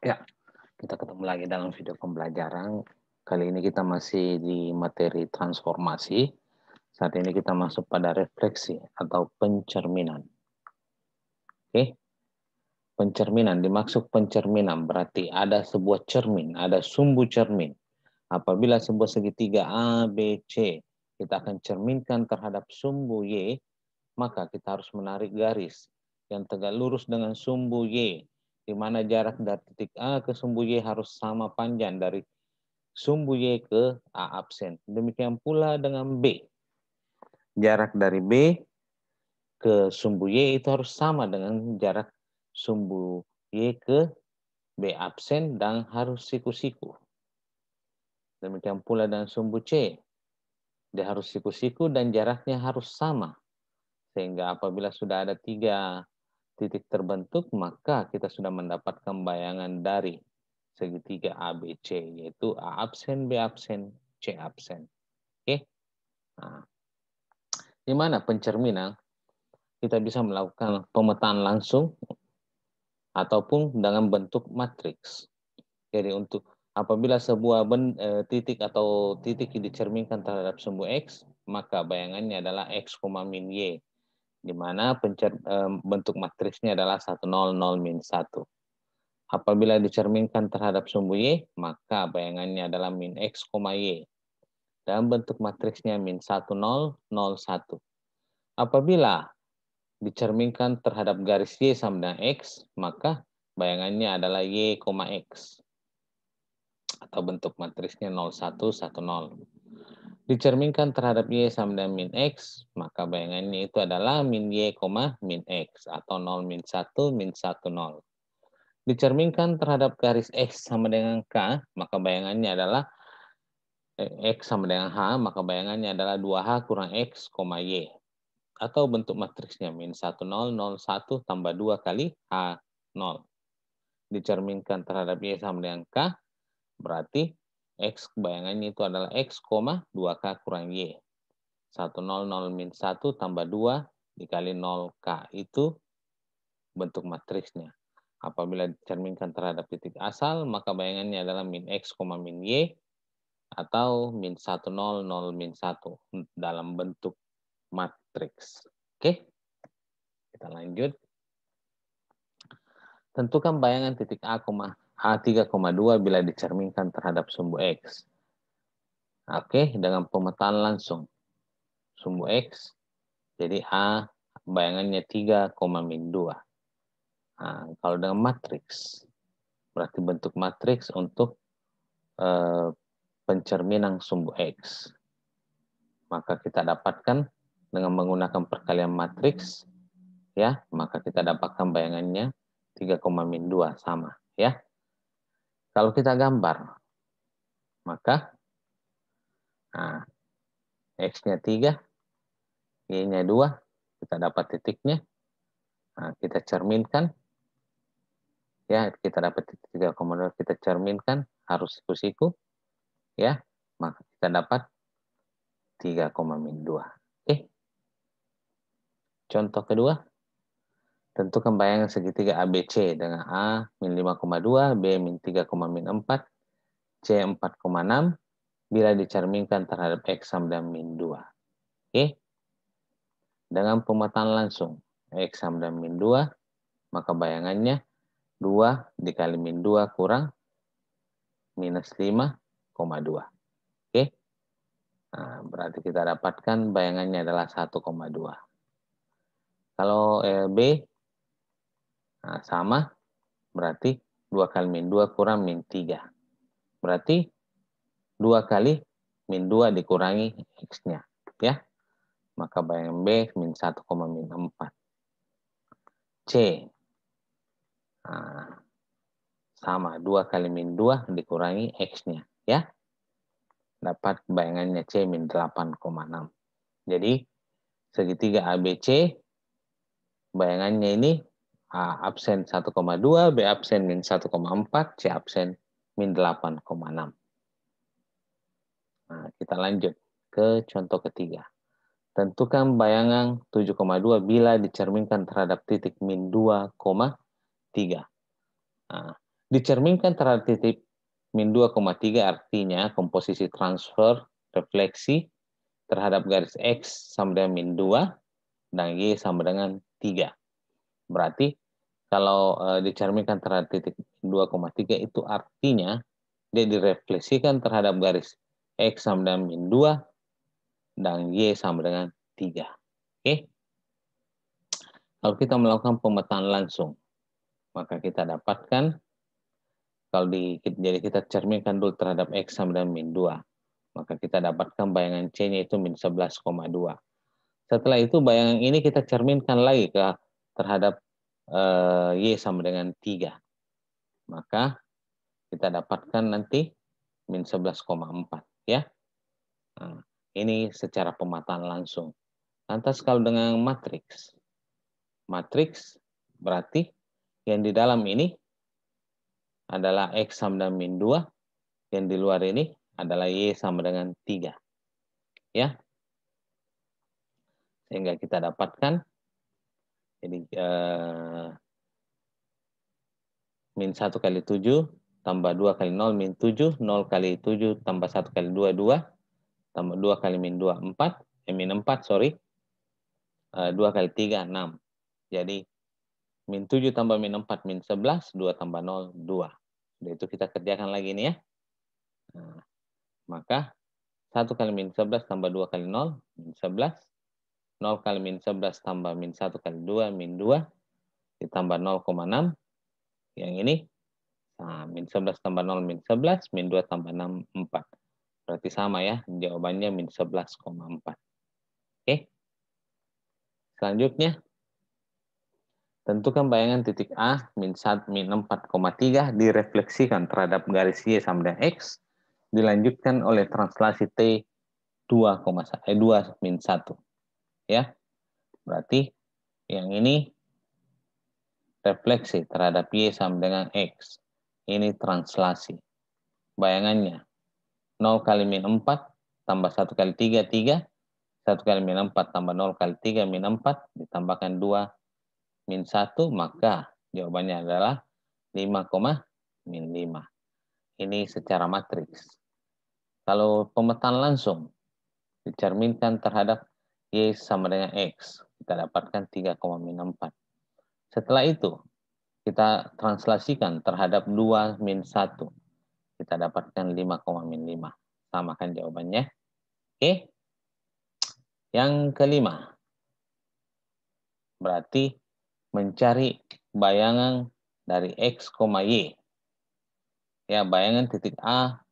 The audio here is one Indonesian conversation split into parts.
Ya, kita ketemu lagi dalam video pembelajaran. Kali ini kita masih di materi transformasi. Saat ini kita masuk pada refleksi atau pencerminan. Oke, pencerminan, dimaksud pencerminan berarti ada sebuah cermin, ada sumbu cermin. Apabila sebuah segitiga A, B, C, kita akan cerminkan terhadap sumbu Y, maka kita harus menarik garis yang tegak lurus dengan sumbu Y, di mana jarak dari titik A ke sumbu Y harus sama panjang dari sumbu Y ke A absen. Demikian pula dengan B. Jarak dari B ke sumbu Y itu harus sama dengan jarak sumbu Y ke B absen dan harus siku-siku. Demikian pula dengan sumbu C. Dia harus siku-siku dan jaraknya harus sama. Sehingga apabila sudah ada 3 titik terbentuk, maka kita sudah mendapatkan bayangan dari segitiga ABC, yaitu A absen, B absen, C absen. Oke? Nah, di mana pencerminan kita bisa melakukan pemetaan langsung ataupun dengan bentuk matriks. Jadi untuk apabila sebuah titik atau titik dicerminkan terhadap sumbu X, maka bayangannya adalah X, min Y, di mana bentuk matriksnya adalah 1, 0, 0, min 1. Apabila dicerminkan terhadap sumbu Y, maka bayangannya adalah min X, Y. Dan bentuk matriksnya min 1, 0, 0, 1. Apabila dicerminkan terhadap garis Y sama dengan X, maka bayangannya adalah Y, X. Atau bentuk matriksnya 0, 1, 1, 0. Dicerminkan terhadap Y sama dengan min X, maka bayangannya itu adalah min Y, min X. Atau 0, min 1, min 1, 0. Dicerminkan terhadap garis X sama dengan K, maka bayangannya adalah X sama dengan H, maka bayangannya adalah 2H kurang X, Y. Atau bentuk matriksnya min 1, 0, 0, 1 tambah 2 kali H, 0. Dicerminkan terhadap Y sama dengan K, berarti X bayangannya itu adalah X, 2K kurang Y. 1, 0, 0, min 1 tambah 2 dikali 0K. Itu bentuk matriksnya. Apabila dicerminkan terhadap titik asal, maka bayangannya adalah min X, min Y, atau min 1, 0, 0, min 1 dalam bentuk matriks. Oke, kita lanjut. Tentukan bayangan titik A3,2 bila dicerminkan terhadap sumbu X. Oke, dengan pemetaan langsung. Sumbu X, jadi A bayangannya 3, min 2. Nah, kalau dengan matriks, berarti bentuk matriks untuk pencerminan sumbu X. Maka kita dapatkan dengan menggunakan perkalian matriks, ya, maka kita dapatkan bayangannya 3, min 2 sama, ya. Kalau kita gambar, maka nah, X-nya 3, Y-nya 2, kita dapat titiknya. Nah, kita cerminkan, ya, kita dapat titik 3,2, kita cerminkan, harus siku-siku, ya, maka kita dapat 3, min 2. Oke. Contoh kedua, tentukan bayangan segitiga ABC dengan A min 5,2, B min 3, min 4, C 4,6 bila dicerminkan terhadap X sama dengan min 2. Oke. Dengan pemetaan langsung, X sama dengan min 2, maka bayangannya 2 dikali min 2 kurang minus 5,2. Oke. Nah, berarti kita dapatkan bayangannya adalah 1,2. Kalau B, nah, sama, berarti 2 kali min 2 kurang min 3. Berarti 2 kali min 2 dikurangi X-nya, ya. Maka bayangan B min 1, min 4. C, nah, sama, 2 kali min 2 dikurangi X-nya, ya. Dapat bayangannya C min 8,6. Jadi, segitiga ABC, bayangannya ini A absen 1,2, B absen min 1,4, C absen min 8,6. Nah, kita lanjut ke contoh ketiga. Tentukan bayangan 7,2 bila dicerminkan terhadap titik min 2,3. Nah, Dicerminkan terhadap titik min 2,3 artinya komposisi transfer refleksi terhadap garis X sama dengan min 2 dan Y sama dengan 3. Berarti kalau dicerminkan terhadap titik 2,3 itu artinya dia direfleksikan terhadap garis X sama dengan min 2 dan Y sama dengan 3. Oke? Kalau kita melakukan pemetaan langsung, maka kita dapatkan, jadi kita cerminkan dulu terhadap X sama dengan min 2. Maka kita dapatkan bayangan C-nya itu min 11,2. Setelah itu bayangan ini kita cerminkan lagi terhadap Y sama dengan 3. Maka kita dapatkan nanti min 11,4. Ya. Nah, ini secara pemetaan langsung. Lantas kalau dengan matriks. Matriks berarti yang di dalam ini adalah X sama dengan min 2. Yang di luar ini adalah Y sama dengan 3. Ya. Sehingga kita dapatkan jadi min 1 kali 7 tambah 2 kali 0 min 7, 0 kali 7 tambah 1 kali 2, 2, tambah 2 kali min 2, 4, min 4, sorry. 2 kali 3, 6. Jadi min 7 tambah min 4, min 11, 2 tambah 0, 2. Jadi itu kita kerjakan lagi nih ya. Nah, maka 1 kali min 11 tambah 2 kali 0, min 11. 0 kali min 11 tambah min 1 kali 2, min 2. Ditambah 0,6. Yang ini, nah, min 11 tambah 0, min 11. Min 2 tambah 6, 4. Berarti sama ya, jawabannya min 11,4. Oke. Selanjutnya, tentukan bayangan titik A min 4,3 direfleksikan terhadap garis Y sama dengan X, dilanjutkan oleh translasi T 2 min 1. Ya. Berarti yang ini refleksi terhadap Y sama dengan X. Ini translasi. Bayangannya 0 kali min 4 tambah 1 kali 3, 3. 1 kali min 4 tambah 0 kali 3, min 4. Ditambahkan 2, min 1. Maka jawabannya adalah 5, min 5. Ini secara matriks. Kalau pemetaan langsung, dicerminkan terhadap Y sama dengan X. Kita dapatkan 3, min 4. Setelah itu, kita translasikan terhadap 2, min 1. Kita dapatkan 5, min 5. Samakan jawabannya. Oke. Yang kelima. Berarti mencari bayangan dari X, Y. Ya, bayangan titik A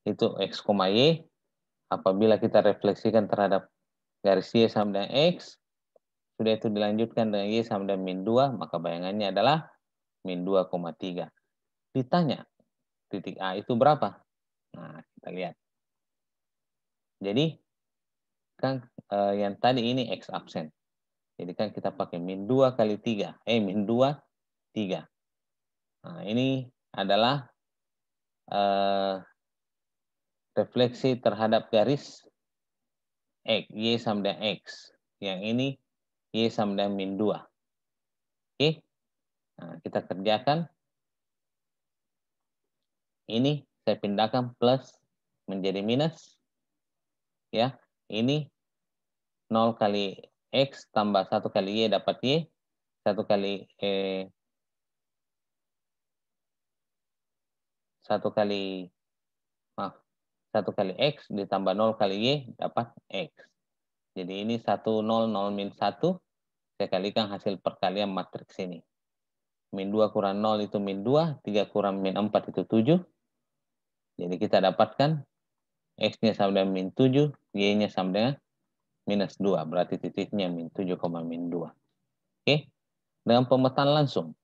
itu X, Y. Apabila kita refleksikan terhadap garis Y sama dengan X, sudah itu dilanjutkan dengan Y sama dengan min 2, maka bayangannya adalah min 2,3. Ditanya, titik A itu berapa? Nah, kita lihat. Jadi, kan yang tadi ini X absen. Jadi kan kita pakai min 2 kali 3. Min 2, 3. Nah, ini adalah refleksi terhadap garis X, Y sama dengan X. Yang ini Y sama dengan min 2. Oke. Nah, kita kerjakan. Ini saya pindahkan plus menjadi minus. Ya, ini 0 kali X tambah 1 kali Y dapat Y. 1 kali X ditambah 0 kali Y dapat X. Jadi ini 1, 0, 0, min 1. Saya kalikan hasil perkalian matriks ini. Min 2 kurang 0 itu min 2. 3 kurang min 4 itu 7. Jadi kita dapatkan X-nya sama dengan min 7. Y-nya sama dengan minus 2. Berarti titiknya min 7, min 2. Oke. Dengan pemetaan langsung.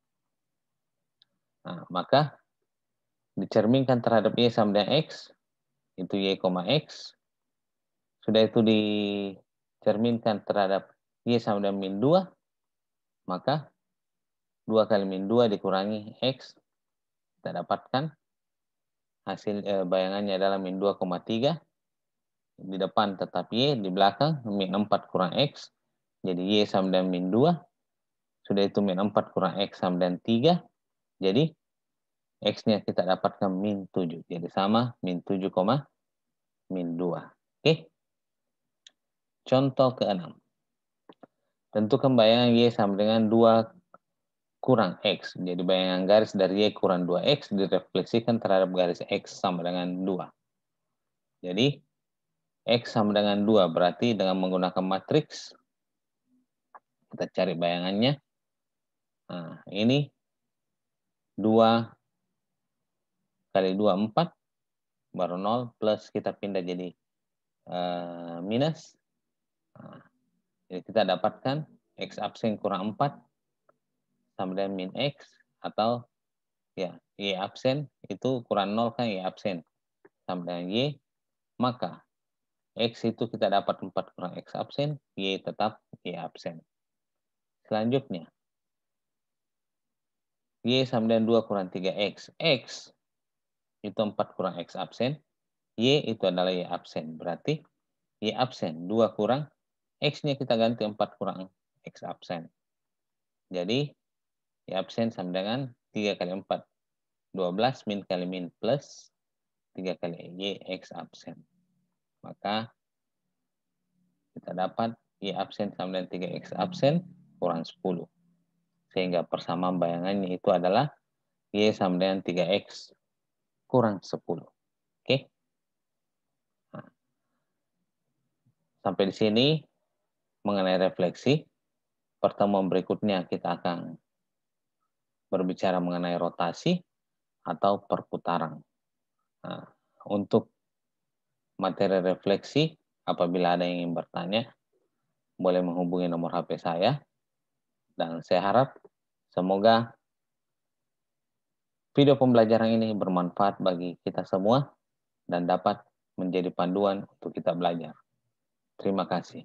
Nah, maka dicerminkan terhadap Y sama dengan X. Itu Y, X. Sudah itu dicerminkan terhadap Y sama dengan min 2. Maka 2 kali min 2 dikurangi X. Kita dapatkan hasil bayangannya adalah min 2,3. Di depan tetap Y, di belakang min 4 kurang X. Jadi Y sama dengan min 2. Sudah itu min 4 kurang X sama dengan 3. Jadi X-nya kita dapatkan min 7. Jadi sama min 7, min 2. Oke. Contoh ke-6. Tentukan bayangan Y sama dengan 2 kurang X. Jadi bayangan garis dari Y kurang 2X direfleksikan terhadap garis X sama dengan 2. Jadi X sama dengan 2. Berarti dengan menggunakan matriks, kita cari bayangannya. Nah, ini 2 kali 2, 4. Baru 0, plus kita pindah jadi minus. Nah, jadi kita dapatkan X absen kurang 4 sama dengan min X, atau ya Y absen itu kurang 0 kan, Y absen sama dengan Y, maka X itu kita dapat 4 kurang X absen, Y tetap Y absen. Selanjutnya, Y sama dengan 2 kurang 3X. X itu 4 kurang X absen, Y itu adalah Y absen. Berarti Y absen 2 kurang, X-nya kita ganti 4 kurang X absen. Jadi Y absen sama dengan 3 kali 4. 12 min kali min plus 3 kali Y X absen. Maka kita dapat Y absen sama dengan 3X absen kurang 10. Sehingga persamaan bayangannya itu adalah Y sama dengan 3X kurang 10. Oke? Nah, sampai di sini mengenai refleksi. Pertemuan berikutnya kita akan berbicara mengenai rotasi atau perputaran. Nah, untuk materi refleksi, apabila ada yang ingin bertanya, boleh menghubungi nomor HP saya. Dan saya harap semoga video pembelajaran ini bermanfaat bagi kita semua dan dapat menjadi panduan untuk kita belajar. Terima kasih.